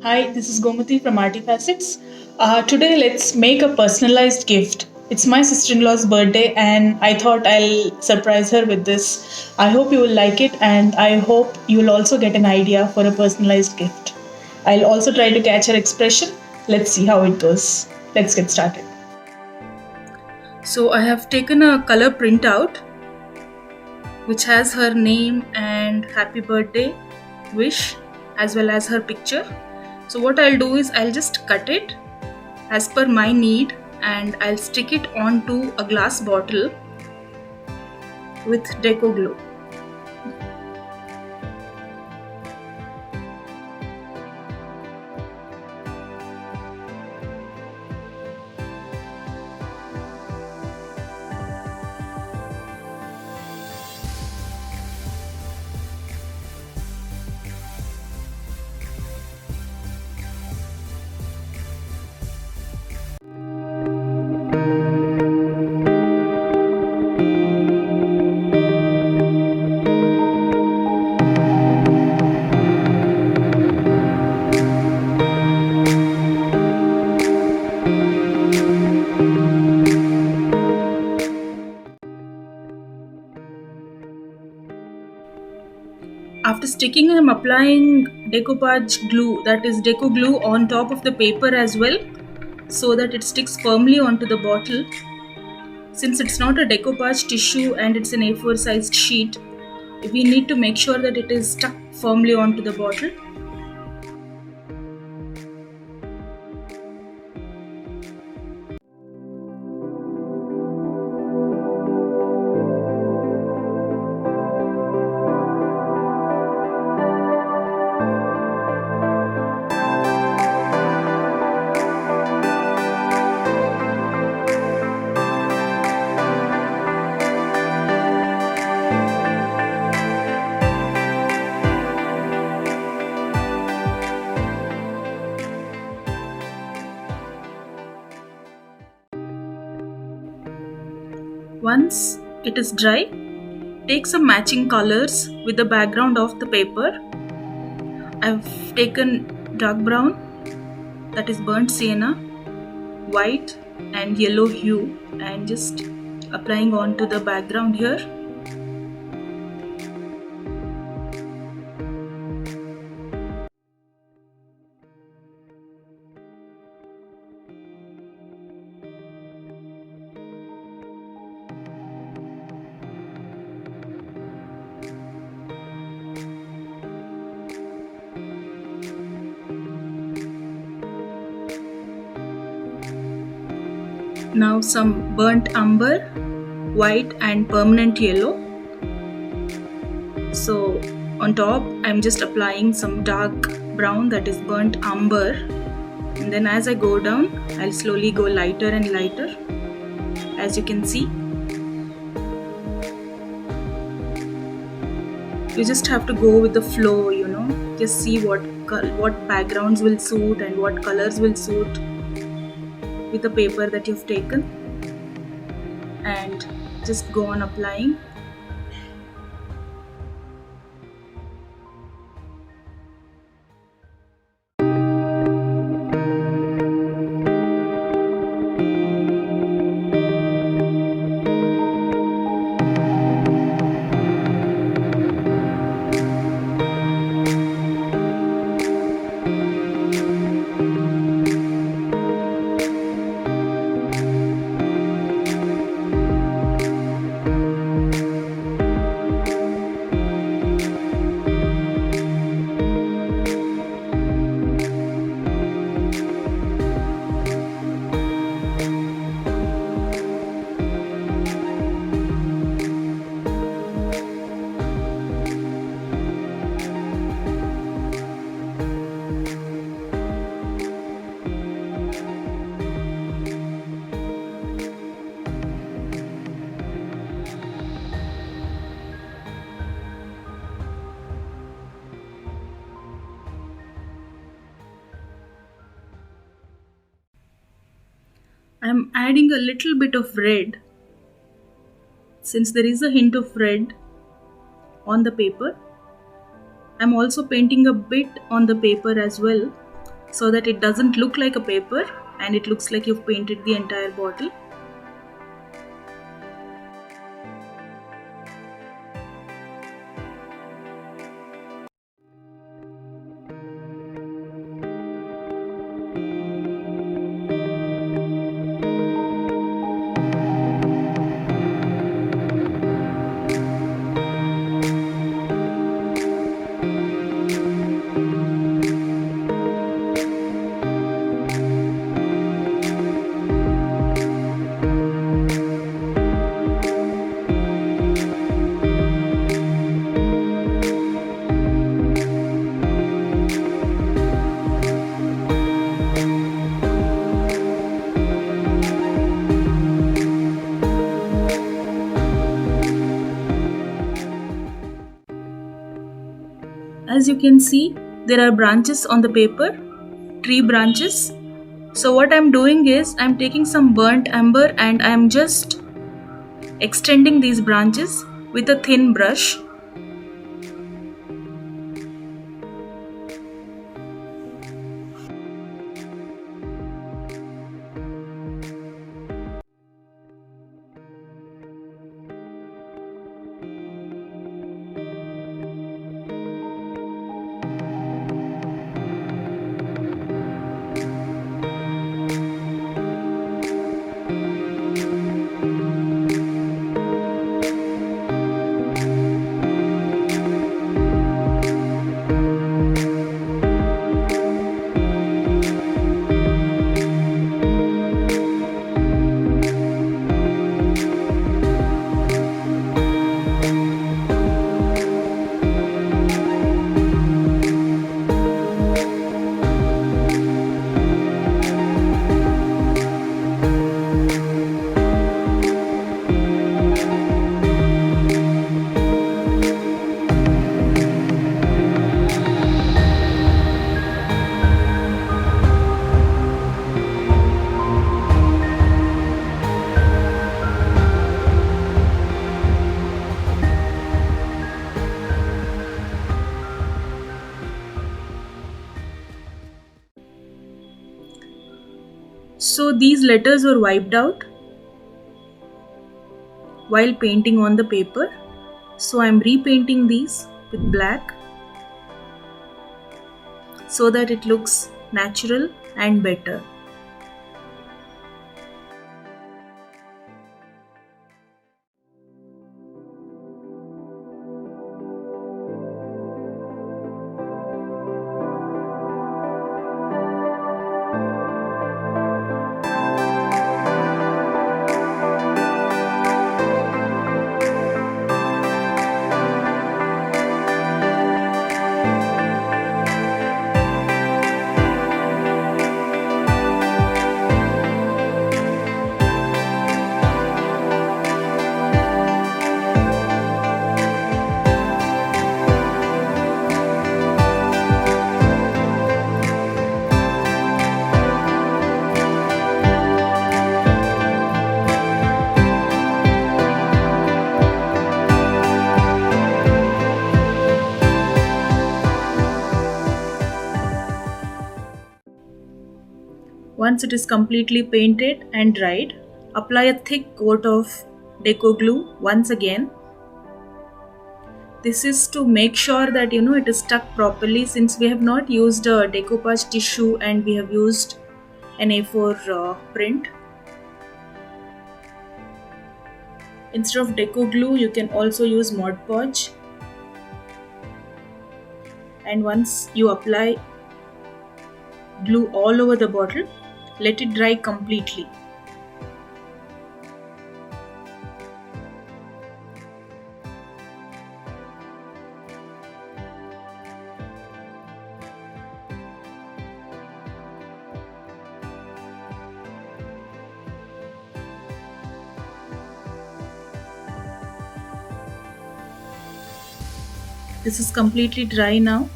Hi, this is Gomati from Artifacets. Today, let's make a personalized gift. It's my sister in law's birthday, and I thought I'll surprise her with this. I hope you will like it, and I hope you will also get an idea for a personalized gift. I'll also try to catch her expression. Let's see how it goes. Let's get started. So, I have taken a color printout which has her name and happy birthday wish as well as her picture. So what I'll do is I'll just cut it as per my need and I'll stick it onto a glass bottle with deco glue. After sticking, I'm applying decoupage glue, that is deco glue, on top of the paper as well so that it sticks firmly onto the bottle. Since it's not a decoupage tissue and it's an A4 sized sheet, we need to make sure that it is stuck firmly onto the bottle. Once it is dry, take some matching colors with the background of the paper. I've taken dark brown, that is burnt sienna, white and yellow hue, and just applying onto the background here. Now some burnt umber, white and permanent yellow. So on top I'm just applying some dark brown, that is burnt umber, and then as I go down I'll slowly go lighter and lighter, as you can see. You just have to go with the flow, just see what backgrounds will suit and what colors will suit with the paper that you've taken, and just go on applying. I'm adding a little bit of red, since there is a hint of red on the paper. I'm also painting a bit on the paper as well, so that it doesn't look like a paper and it looks like you've painted the entire bottle. As you can see, there are branches on the paper, tree branches. So what I'm doing is I'm taking some burnt amber and I'm just extending these branches with a thin brush. So these letters were wiped out while painting on the paper. So I'm repainting these with black so that it looks natural and better. Once it is completely painted and dried, apply a thick coat of deco glue once again. This is to make sure that it is stuck properly, since we have not used a decoupage tissue and we have used an A4 print. Instead of deco glue, you can also use Mod Podge. And once you apply glue all over the bottle, let it dry completely. This is completely dry now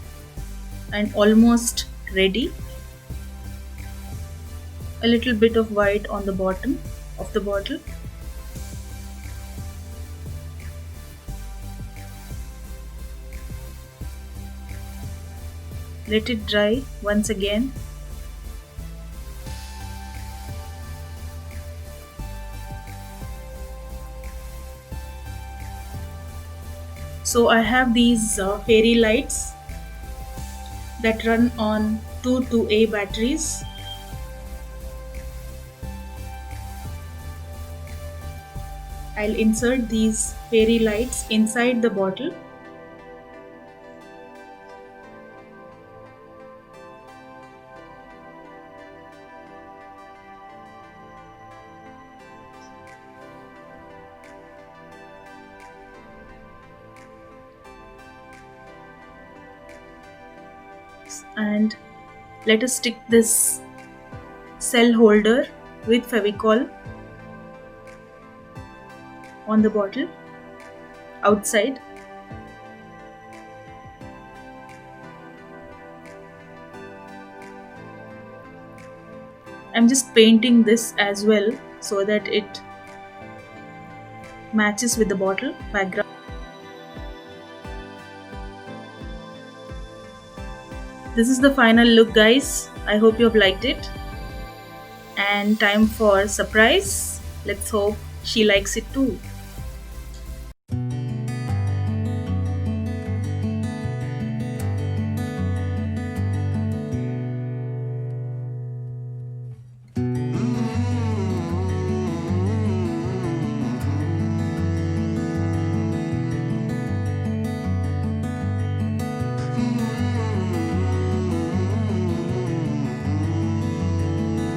and almost ready. A little bit of white on the bottom of the bottle. Let it dry once again So I have these fairy lights that run on 2 2A batteries. I'll insert these fairy lights inside the bottle. And let us stick this cell holder with Fevicol on the bottle outside. I'm just painting this as well so that it matches with the bottle background. This is the final look, guys. I hope you have liked it. And time for surprise. Let's hope she likes it too.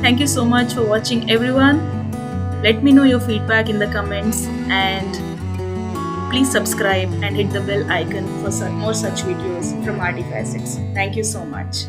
Thank you so much for watching, everyone. Let me know your feedback in the comments, and please subscribe and hit the bell icon for more such videos from Arty Facets. Thank you so much.